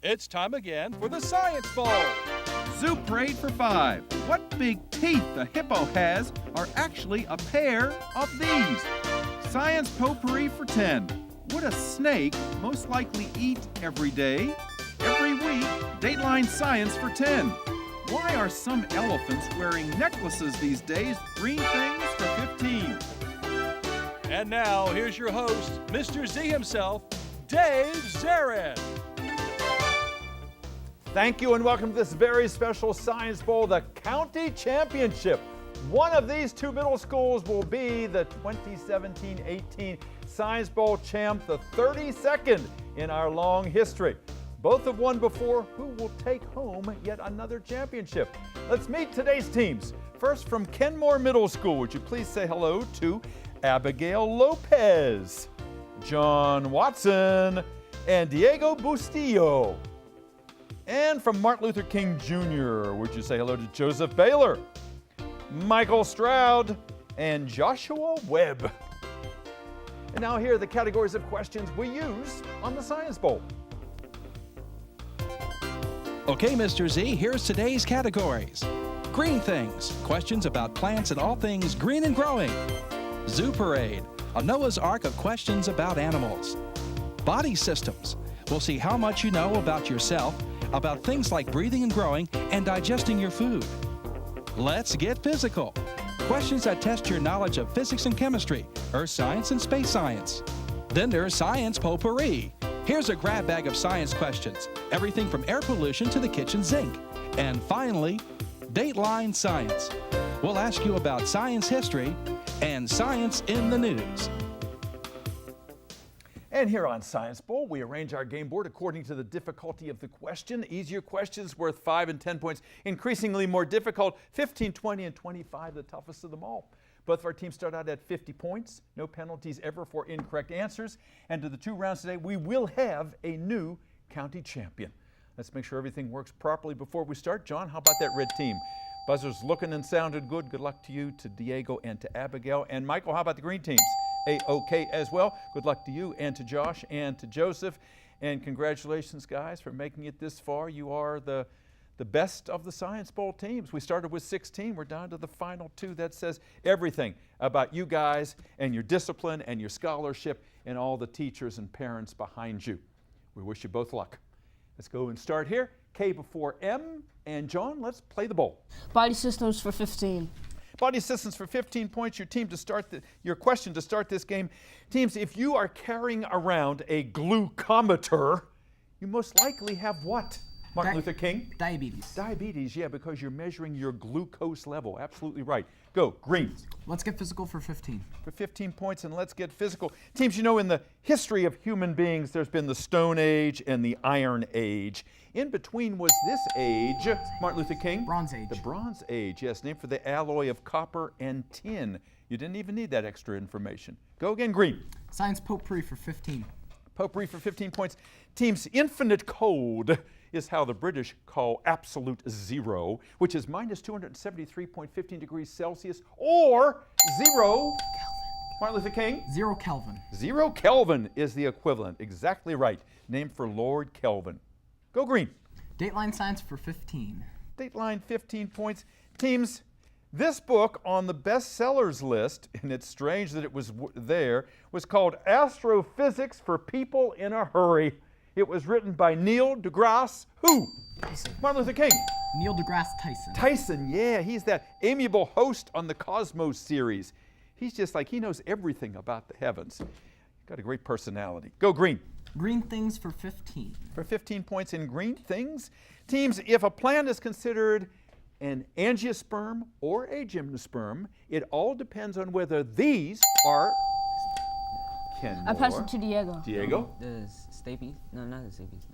It's time again for the Science Bowl. Zoo Parade for 5. What big teeth the hippo has are actually a pair of these. Science Potpourri for 10. Would a snake most likely eat every day? Every week, Dateline Science for 10. Why are some elephants wearing necklaces these days? Green things for 15. And now, here's your host, Mr. Z himself, Dave Zarin. Thank you and welcome to this very special Science Bowl, the County Championship. One of these two middle schools will be the 2017-18 Science Bowl champ, the 32nd in our long history. Both have won before. Who will take home yet another championship? Let's meet today's teams. First from Kenmoor Middle School, would you please say hello to Abigail Lopez, John Watson, and Diego Bustillo. And from Martin Luther King Jr., would you say hello to Joseph Baylor, Michael Stroud, and Joshua Webb. And now here are the categories of questions we use on the Science Bowl. Okay, Mr. Z, here's today's categories. Green things, questions about plants and all things green and growing. Zoo Parade, a Noah's Ark of questions about animals. Body systems, we'll see how much you know about yourself, about things like breathing and growing and digesting your food. Let's get physical. Questions that test your knowledge of physics and chemistry, earth science and space science. Then there's Science Potpourri. Here's a grab bag of science questions, everything from air pollution to the kitchen sink. And finally, Dateline Science. We'll ask you about science history and science in the news. And here on Science Bowl, we arrange our game board according to the difficulty of the question. Easier questions worth 5 and 10 points. Increasingly more difficult, 15, 20, and 25, the toughest of them all. Both of our teams start out at 50 points. No penalties ever for incorrect answers. And to the 2 rounds today, we will have a new county champion. Let's make sure everything works properly before we start. John, how about that red team? Buzzers looking and sounded good. Good luck to you, to Diego, and to Abigail. And Michael, how about the green teams? A-OK as well. Good luck to you and to Josh and to Joseph. And congratulations, guys, for making it this far. You are the best of the Science Bowl teams. We started with 16. We're down to the final 2. That says everything about you guys and your discipline and your scholarship and all the teachers and parents behind you. We wish you both luck. Let's go and start here. K before M. And John, let's play the bowl. Body systems for 15. Body systems for 15 points. Your team to start your question to start this game. Teams, if you are carrying around a glucometer, you most likely have what? Martin Luther King? Diabetes. Diabetes, yeah, because you're measuring your glucose level. Absolutely right. Go, green. Let's get physical for 15. For 15 points, and let's get physical. Teams, you know, in the history of human beings, there's been the Stone Age and the Iron Age. In between was this age, Martin Luther King? Bronze Age. The Bronze Age, yes, named for the alloy of copper and tin. You didn't even need that extra information. Go again, green. Science Potpourri for 15. Potpourri for 15 points. Teams, infinite cold is how the British call absolute zero, which is minus 273.15 degrees Celsius, or 0 Martin Luther King? 0 Kelvin. 0 Kelvin is the equivalent. Exactly right. Named for Lord Kelvin. Go green. Dateline Science for 15. Dateline 15 points. Teams, this book on the bestsellers list, and it's strange that it was there, was called Astrophysics for People in a Hurry. It was written by Neil deGrasse, who? Tyson. Martin Luther King. Neil deGrasse Tyson. Tyson, yeah, he's that amiable host on the Cosmos series. He's just like, he knows everything about the heavens. Got a great personality. Go green. Green things for 15. For 15 points in green things. Teams, if a plant is considered an angiosperm or a gymnosperm, it all depends on whether these are Kenmoor. I pass it to Diego. Diego? The stapes? No, not the stapes.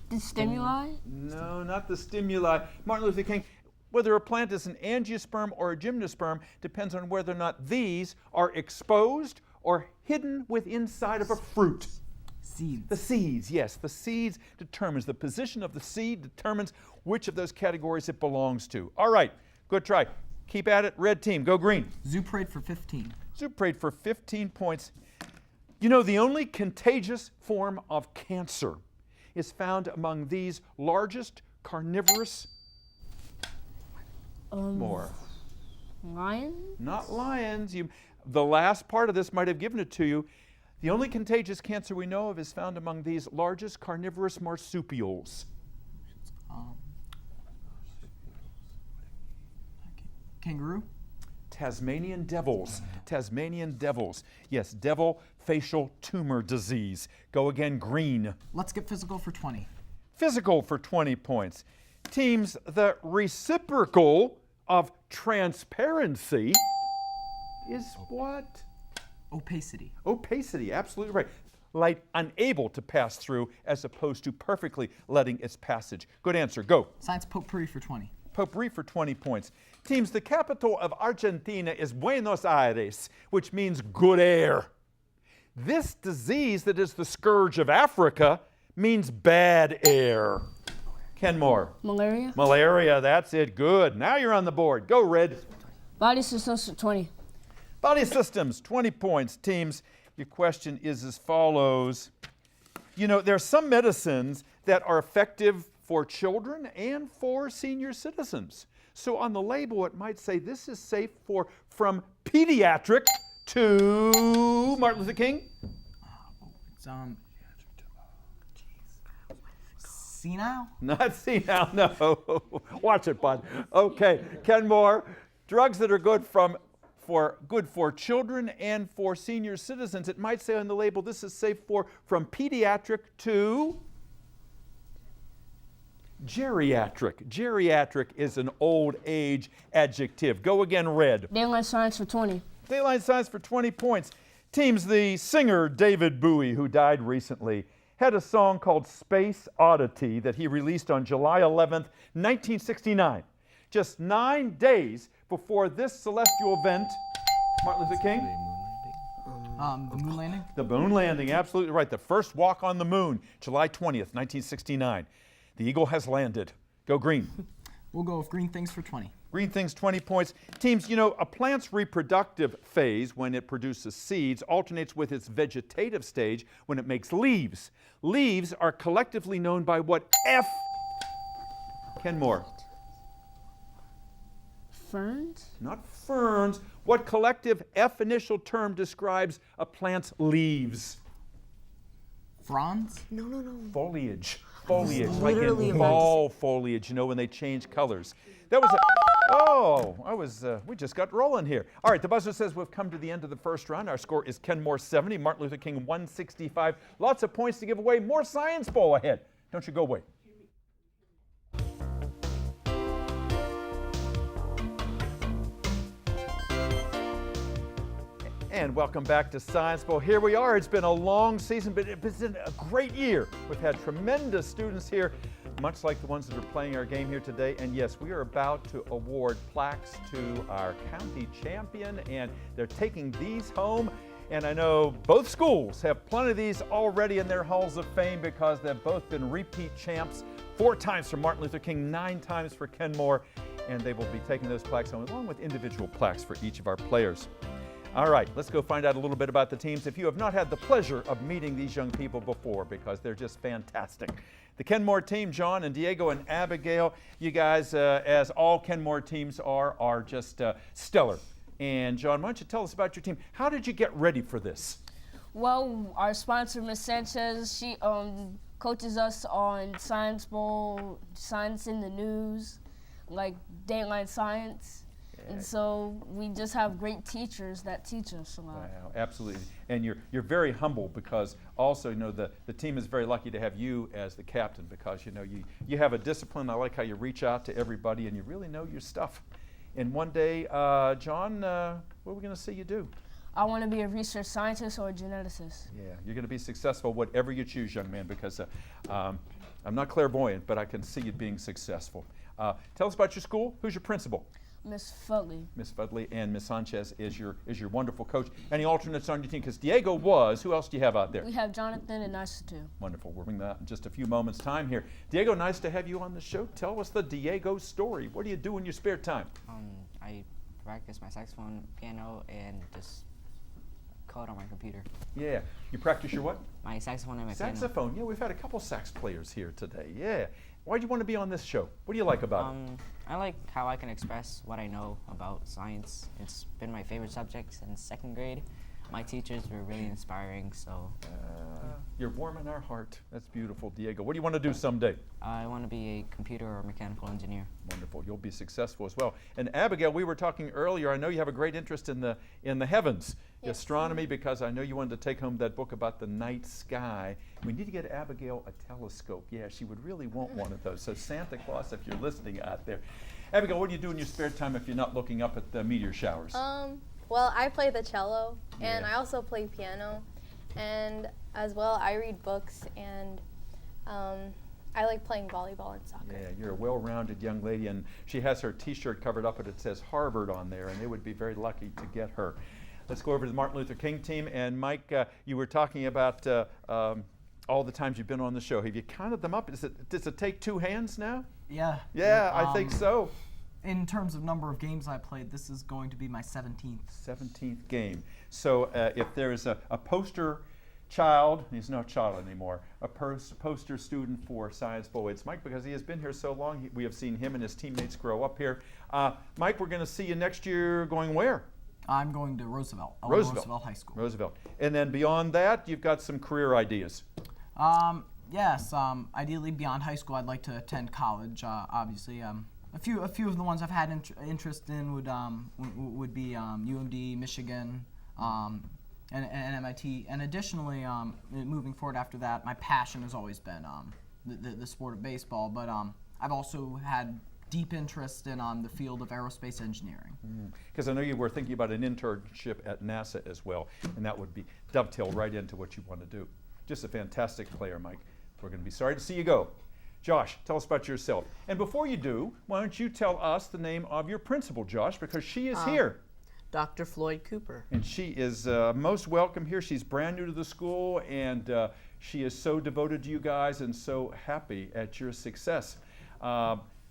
The stimuli? No, not the stimuli. Martin Luther King. Whether a plant is an angiosperm or a gymnosperm depends on whether or not these are exposed or hidden with inside of a fruit. Seeds. The seeds, yes. The seeds determines, the position of the seed determines which of those categories it belongs to. All right, good try. Keep at it. Red team, go green. Zoo Parade for 15. Zoo Parade for 15 points. You know, the only contagious form of cancer is found among these largest carnivorous. More. Lion? Not lions. The last part of this might have given it to you. The only contagious cancer we know of is found among these largest carnivorous marsupials. Kangaroo? Tasmanian devils. Tasmanian devils. Yes, devil facial tumor disease. Go again, green. Let's get physical for 20. Physical for 20 points. Teams, the reciprocal of transparency is what? Opacity. Opacity, absolutely right. Light unable to pass through as opposed to perfectly letting its passage. Good answer, go. Science potpourri for 20. Potpourri for 20 points. Teams, the capital of Argentina is Buenos Aires, which means good air. This disease that is the scourge of Africa means bad air. Kenmoor. Malaria? Malaria, that's it, good. Now you're on the board. Go, Red. Body systems for 20. Body systems, 20 points. Teams, your question is as follows. You know, there are some medicines that are effective for children and for senior citizens. So on the label, it might say this is safe for from pediatric to Martin Luther King. It's senile? Not senile, no. Watch it, bud. Okay, Kenmoor, drugs that are good for children and for senior citizens. It might say on the label this is safe for from pediatric to geriatric. Geriatric is an old age adjective. Go again, Red. Daylight science for 20. Daylight science for 20 points. Teams, the singer David Bowie, who died recently, had a song called Space Oddity that he released on July 11th, 1969. Just 9 days before this celestial event, Martin Luther King? The moon landing? The moon landing, absolutely right. The first walk on the moon, July 20th, 1969. The eagle has landed. Go green. We'll go with green things for 20. Green things, 20 points. Teams, you know, a plant's reproductive phase, when it produces seeds, alternates with its vegetative stage when it makes leaves. Leaves are collectively known by what F? Kenmoor. Ferns? Not ferns. What collective F initial term describes a plant's leaves? Fronds? Foliage. Foliage, like literally in about to fall foliage, you know, when they change colors. That was we just got rolling here. All right, the buzzer says we've come to the end of the first round. Our score is Kenmoor 70, Martin Luther King 165. Lots of points to give away. More Science Bowl ahead. Don't you go away. And welcome back to Science Bowl. Here we are. It's been a long season, but it's been a great year. We've had tremendous students here, much like the ones that are playing our game here today. And yes, we are about to award plaques to our county champion, and they're taking these home. And I know both schools have plenty of these already in their halls of fame because they've both been repeat champs, 4 times for Martin Luther King, 9 times for Kenmoor. And they will be taking those plaques home along with individual plaques for each of our players. All right, let's go find out a little bit about the teams if you have not had the pleasure of meeting these young people before, because they're just fantastic. The Kenmoor team, John and Diego and Abigail, you guys, as all Kenmoor teams are just stellar. And John, why don't you tell us about your team? How did you get ready for this? Well, our sponsor, Ms. Sanchez, she coaches us on Science Bowl, Science in the News, like Dateline Science. And so we just have great teachers that teach us a lot. Wow, absolutely. And you're very humble because also, you know, the team is very lucky to have you as the captain because, you know, you have a discipline. I like how you reach out to everybody and you really know your stuff. And one day, John, what are we going to see you do? I want to be a research scientist or a geneticist. Yeah, you're going to be successful whatever you choose, young man, because I'm not clairvoyant, but I can see you being successful. Tell us about your school. Who's your principal? Miss Fudley. Miss Fudley, and Miss Sanchez is your wonderful coach. Any alternates on your team? Because Diego was. Who else do you have out there? We have Jonathan and Nisa too. Wonderful. We'll bring that in just a few moments' time here. Diego, nice to have you on the show. Tell us the Diego story. What do you do in your spare time? I practice my saxophone, piano, and just code on my computer. Yeah. You practice your what? My saxophone and my piano. Saxophone. Yeah, we've had a couple sax players here today. Yeah. Why'd you want to be on this show? What do you like about it? I like how I can express what I know about science. It's been my favorite subject since second grade. My teachers were really inspiring, so. You're warming our heart. That's beautiful, Diego. What do you want to do someday? I want to be a computer or mechanical engineer. Wonderful. You'll be successful as well. And Abigail, we were talking earlier. I know you have a great interest in the heavens, astronomy, because I know you wanted to take home that book about the night sky. We need to get Abigail a telescope. Yeah, she would really want one of those. So Santa Claus, if you're listening out there. Abigail, what do you do in your spare time if you're not looking up at the meteor showers? Well, I play the cello, and Yeah. I also play piano, and as well, I read books, and I like playing volleyball and soccer. Yeah, you're a well-rounded young lady, and she has her T-shirt covered up, and it says Harvard on there, and they would be very lucky to get her. Let's go over to the Martin Luther King team, and Mike, you were talking about all the times you've been on the show. Have you counted them up? Does it take two hands now? Yeah. Yeah, I think so. In terms of number of games I played, this is going to be my 17th. 17th game. So if there is a poster child, he's not a child anymore, a poster student for Science Bowl, it's Mike, because he has been here so long. We have seen him and his teammates grow up here. Mike, we're going to see you next year going where? I'm going to Roosevelt High School. Roosevelt. And then beyond that, you've got some career ideas. Yes, ideally beyond high school, I'd like to attend college. Obviously, a few of the ones I've had interest in would be UMD, Michigan, and MIT. And additionally, moving forward after that, my passion has always been the sport of baseball. But I've also had deep interest in the field of aerospace engineering. Because I know you were thinking about an internship at NASA as well, and that would be dovetail right into what you want to do. Just a fantastic player, Mike. We're going to be sorry to see you go. Josh, tell us about yourself. And before you do, why don't you tell us the name of your principal, Josh, because she is here. Dr. Floyd Cooper. And she is most welcome here. She's brand new to the school, and she is so devoted to you guys and so happy at your success.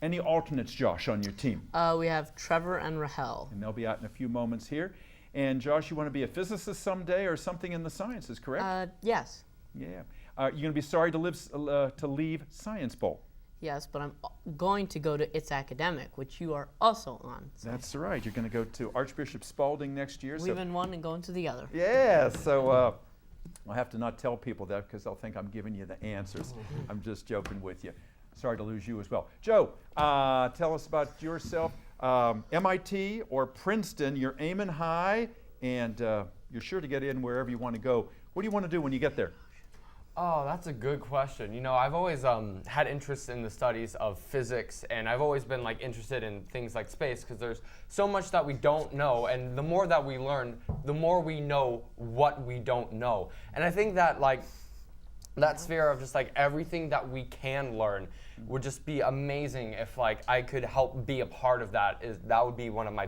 Any alternates, Josh, on your team? We have Trevor and Rahel. And they'll be out in a few moments here. And Josh, you want to be a physicist someday or something in the sciences, correct? Yes. Yeah. You're going to be sorry to leave Science Bowl. Yes, but I'm going to go to It's Academic, which you are also on. So. That's right. You're going to go to Archbishop Spalding next year. Leaving one and going to the other. Yeah. So I'll have to not tell people that because they'll think I'm giving you the answers. I'm just joking with you. Sorry to lose you as well. Joe, tell us about yourself. MIT or Princeton, you're aiming high, and you're sure to get in wherever you want to go. What do you want to do when you get there? Oh, that's a good question. You know, I've always had interest in the studies of physics, and I've always been interested in things like space because there's so much that we don't know, and the more that we learn, the more we know what we don't know. And I think that that sphere of just everything that we can learn would just be amazing if I could help be a part of that. That would be one of my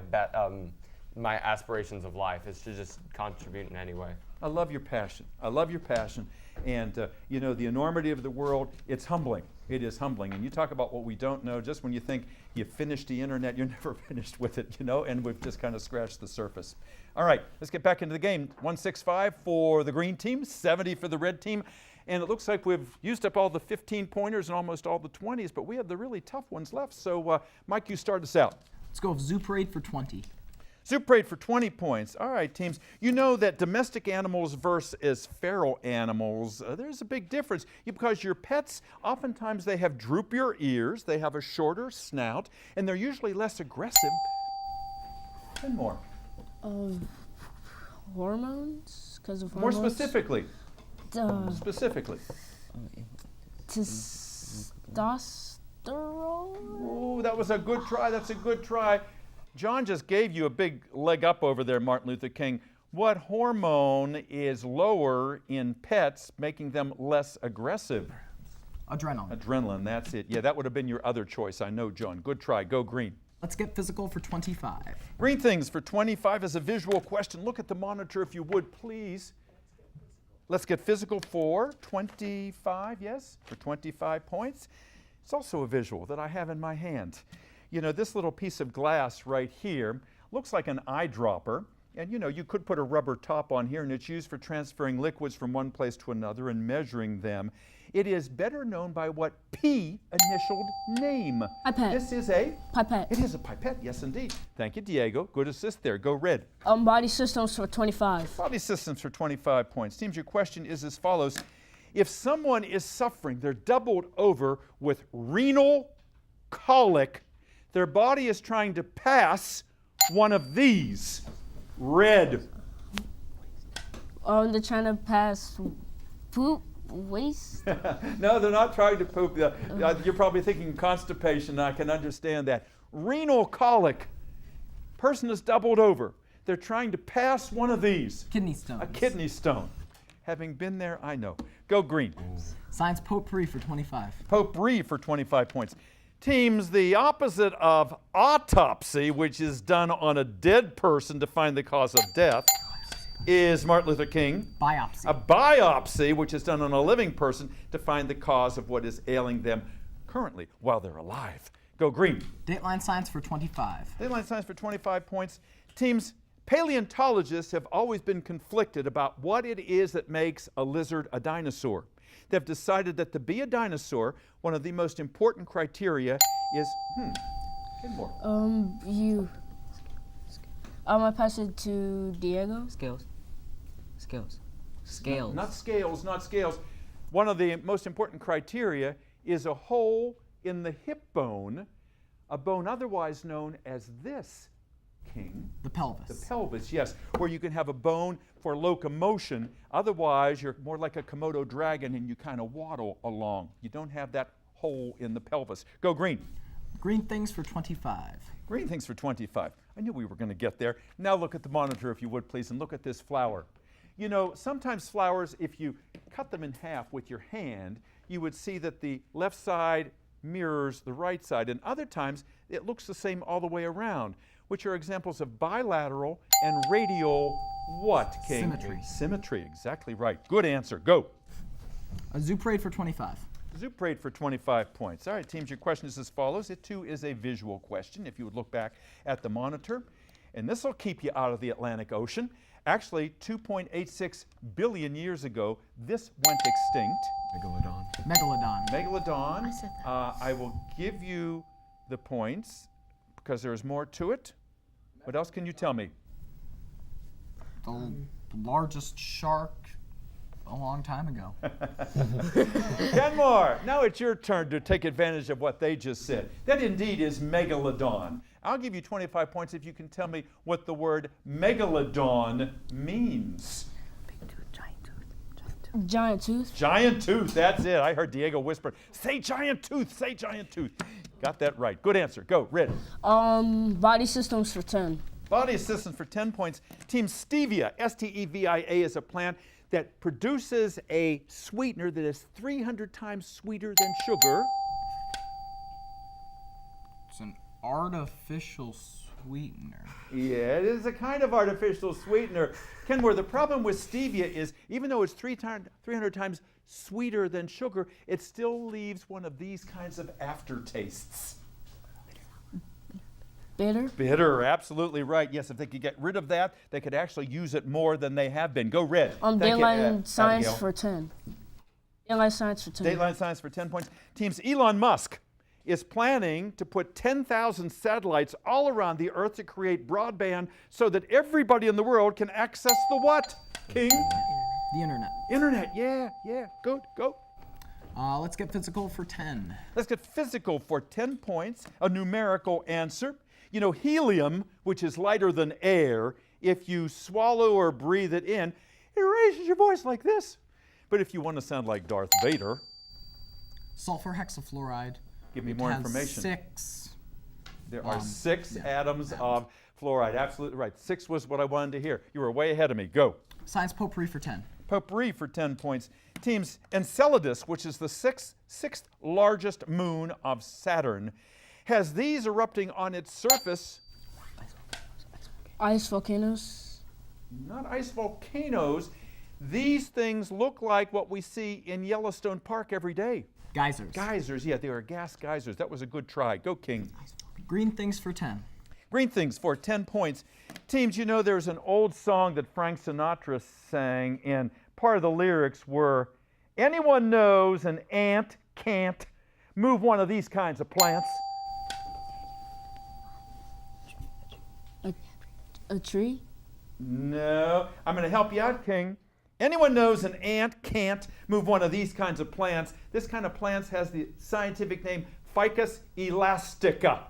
my aspirations of life, is to just contribute in any way. I love your passion. I love your passion. And, you know, the enormity of the world, it's humbling. It is humbling. And you talk about what we don't know, just when you think you finished the internet, you're never finished with it, you know, and we've just kind of scratched the surface. All right, let's get back into the game. 165 for the green team, 70 for the red team. And it looks like we've used up all the 15-pointers and almost all the 20s, but we have the really tough ones left. So, Mike, you start us out. Let's go with Zoo Parade for 20. Zoo Parade for 20 points. All right, teams. You know that domestic animals versus feral animals, there's a big difference because your pets, oftentimes they have droopier ears, they have a shorter snout, and they're usually less aggressive. Kenmoor. Hormones? Because of More hormones? specifically. Specifically. Testosterone? Ooh, that was a good try. That's a good try. John just gave you a big leg up over there, Martin Luther King. What hormone is lower in pets, making them less aggressive? Adrenaline. Adrenaline, that's it. Yeah, that would have been your other choice. I know, John. Good try. Go green. Let's get physical for 25. Green things for 25 is a visual question. Look at the monitor if you would, please. Let's get physical for 25, yes, for 25 points. It's also a visual that I have in my hand. You know, this little piece of glass right here Looks like an eyedropper. And you know, you could put a rubber top on here, and it's used for transferring liquids from one place to another and measuring them. It is better known by what P initialed name? Pipette. This is a? Pipette. It is a pipette, yes indeed. Thank you, Diego. Good assist there. Go red. Body systems for 25. Body systems for 25 points. Teams, your question is as follows. If someone is suffering, they're doubled over with renal colic, their body is trying to pass one of these. Red. They're trying to pass poop, waste. No, they're not trying to poop. You're probably thinking constipation. I can understand that. Renal colic. Person is doubled over. They're trying to pass one of these. Kidney stones. A kidney stone. Having been there, I know. Go green. Science potpourri for 25. Potpourri for 25 points. Teams, the opposite of autopsy, which is done on a dead person to find the cause of death, is Martin Luther King. Biopsy. A biopsy, which is done on a living person to find the cause of what is ailing them currently while they're alive. Go green. Dateline science for 25. Dateline science for 25 points. Teams, paleontologists have always been conflicted about what it is that makes a lizard a dinosaur. They've decided that to be a dinosaur, one of the most important criteria is, Kenmoor. I pass it to Diego. Scales. Scales. Not scales, not scales. One of the most important criteria is a hole in the hip bone, a bone otherwise known as this, King. The pelvis. The pelvis, yes, where you can have a bone for locomotion. Otherwise, you're more like a Komodo dragon and you kind of waddle along. You don't have that hole in the pelvis. Go green. Green things for 25. Green things for 25. I knew we were going to get there. Now look at the monitor, if you would, please, and look at this flower. You know, sometimes flowers, if you cut them in half with your hand, you would see that the left side mirrors the right side, and other times it looks the same all the way around, which are examples of bilateral and radial what, King? Symmetry. Symmetry, exactly right. Good answer. Go. A zoo parade for 25. Zoo parade for 25 points. All right, teams, your question is as follows. It too is a visual question, if you would look back at the monitor. And this will keep you out of the Atlantic Ocean. Actually, 2.86 billion years ago, this went extinct. Megalodon. I said that. I will give you the points because there's more to it. What else can you tell me? The largest shark a long time ago. Kenmoor, now it's your turn to take advantage of what they just said. That indeed is megalodon. I'll give you 25 points if you can tell me what the word megalodon means. Giant tooth. Giant tooth, that's it. I heard Diego whisper, say giant tooth, say giant tooth. Got that right. Good answer. Go, red. Body systems for 10. Body systems for 10 points. Team Stevia, S-T-E-V-I-A, is a plant that produces a sweetener that is 300 times sweeter than sugar. It's an artificial sweetener. Yeah, it is a kind of artificial sweetener. Kenmoor, the problem with stevia is even though it's 300 times sweeter than sugar, it still leaves one of these kinds of aftertastes. Bitter. Bitter, absolutely right. Yes, if they could get rid of that, they could actually use it more than they have been. Go red. Thank you, Dateline science Abigail. for 10. Dateline science for 10. Dateline science for 10 points. Teams, Elon Musk is planning to put 10,000 satellites all around the Earth to create broadband so that everybody in the world can access the what, King? The internet. Internet, yeah, good, go. Let's get physical for 10. Let's get physical for 10 points, a numerical answer. You know, helium, which is lighter than air, if you swallow or breathe it in, it raises your voice like this. But if you want to sound like Darth Vader, Sulfur hexafluoride. give me more information. There are 6 atoms of fluoride. Absolutely right. 6 was what I wanted to hear. You were way ahead of me. Go. Science potpourri for 10. Potpourri for 10 points. Teams, Enceladus, which is the sixth largest moon of Saturn, has these erupting on its surface. Ice volcanoes. Not ice volcanoes. These things look like what we see in Yellowstone Park every day. Geysers. Geysers, yeah, they are gas geysers. That was a good try. Go, King. Green things for 10. Green things for 10 points. Teams, you know there's an old song that Frank Sinatra sang, and part of the lyrics were, anyone knows an ant can't move one of these kinds of plants? A tree? No. I'm going to help you out, King. Anyone knows an ant can't move one of these kinds of plants? This kind of plants has the scientific name Ficus elastica.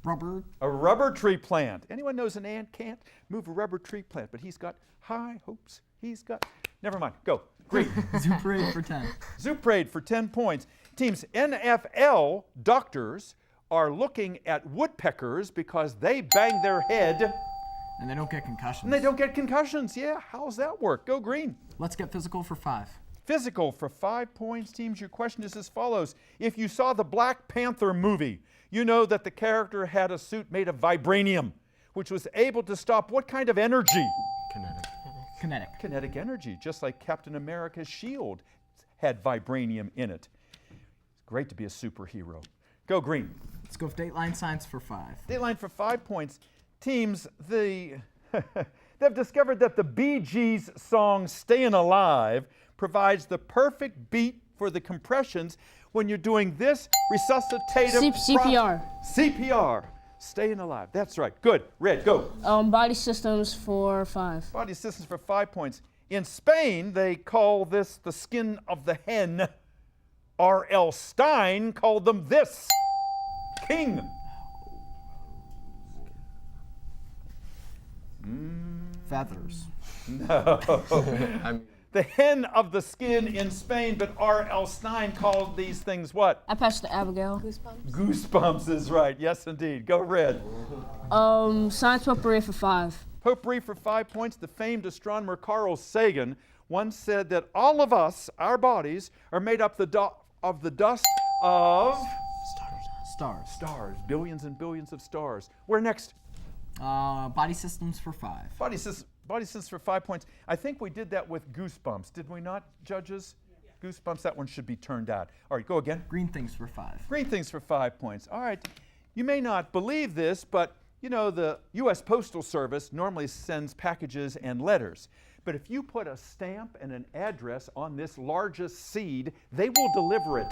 Rubber. A rubber tree plant. Anyone knows an ant can't move a rubber tree plant, but he's got high hopes. He's got... Never mind. Go. Green. Zoo parade for 10. Zoo parade for 10 points. Teams, NFL doctors are looking at woodpeckers because they bang their head. And they don't get concussions. And they don't get concussions. Yeah, how's that work? Go green. Let's get physical for 5. Physical for 5 points. Teams, your question is as follows. If you saw the Black Panther movie, you know that the character had a suit made of vibranium, which was able to stop what kind of energy? Kinetic energy, just like Captain America's shield had vibranium in it. It's great to be a superhero. Go green. Let's go with Dateline Science for 5. Dateline for 5 points. Teams, they've discovered that the Bee Gees song Stayin' Alive provides the perfect beat for the compressions when you're doing this resuscitative CPR. CPR. Staying alive. That's right. Good. Red, go. Body systems for 5. Body systems for 5 points. In Spain, they call this the skin of the hen. R.L. Stein called them this. King. Feathers. No. The hen of the skin in Spain, but R.L. Stein called these things what? I passed to Abigail. Goosebumps is right. Yes, indeed. Go red. Science potpourri for 5. Potpourri for 5 points. The famed astronomer Carl Sagan once said that all of us, our bodies, are made up of the dust of... Stars. Stars. Billions and billions of stars. Where next? Body systems for 5. Body systems for 5 points. I think we did that with Goosebumps. Did we not, judges? Yeah. Goosebumps, that one should be turned out. All right, go again. Green things for 5. Green things for 5 points. All right. You may not believe this, but you know the U.S. Postal Service normally sends packages and letters. But if you put a stamp and an address on this largest seed, they will deliver it.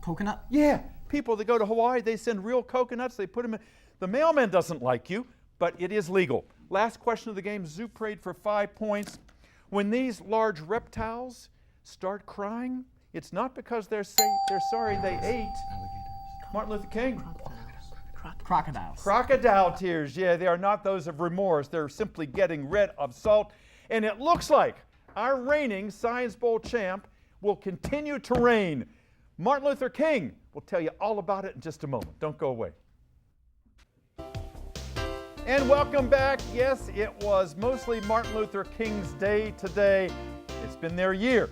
Coconut? Yeah. People that go to Hawaii, they send real coconuts. They put them in. The mailman doesn't like you, but it is legal. Last question of the game, Zoo Parade for 5 points. When these large reptiles start crying, it's not because they're sorry they ate Martin Luther King. Crocodiles. Crocodile tears, yeah, they are not those of remorse. They're simply getting rid of salt. And it looks like our reigning Science Bowl champ will continue to reign. Martin Luther King will tell you all about it in just a moment. Don't go away. And welcome back. Yes, it was mostly Martin Luther King's day today. It's been their year.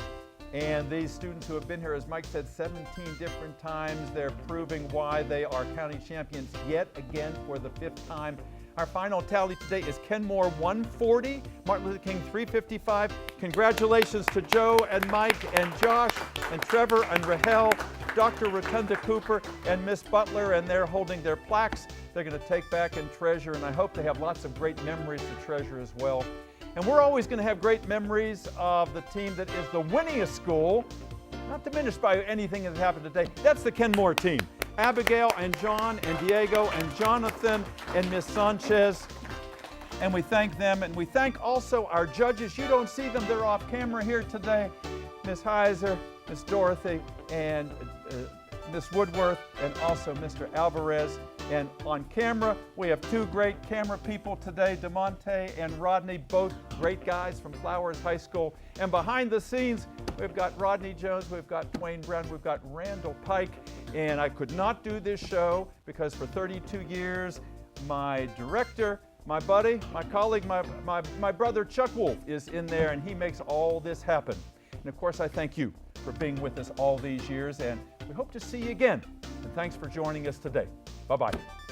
And these students who have been here, as Mike said, 17 different times, they're proving why they are county champions yet again for the 5th time. Our final tally today is Kenmoor 140, Martin Luther King 355. Congratulations to Joe and Mike and Josh and Trevor and Rahel, Dr. Rotunda Cooper and Miss Butler, and they're holding their plaques they're going to take back and treasure, and I hope they have lots of great memories to treasure as well. And we're always going to have great memories of the team that is the winningest school, not diminished by anything that happened today. That's the Kenmoor team. Abigail and John and Diego and Jonathan and Miss Sanchez. And we thank them, and we thank also our judges. You don't see them, they're off camera here today. Miss Heiser, Miss Dorothy, and Miss Woodworth, and also Mr. Alvarez. And on camera, we have 2 great camera people today, DeMonte and Rodney, both great guys from Flowers High School. And behind the scenes, we've got Rodney Jones, we've got Dwayne Brown, we've got Randall Pike. And I could not do this show because for 32 years, my director, my buddy, my colleague, my brother Chuck Wolf is in there, and he makes all this happen. And of course, I thank you for being with us all these years, and we hope to see you again. And thanks for joining us today. Bye-bye.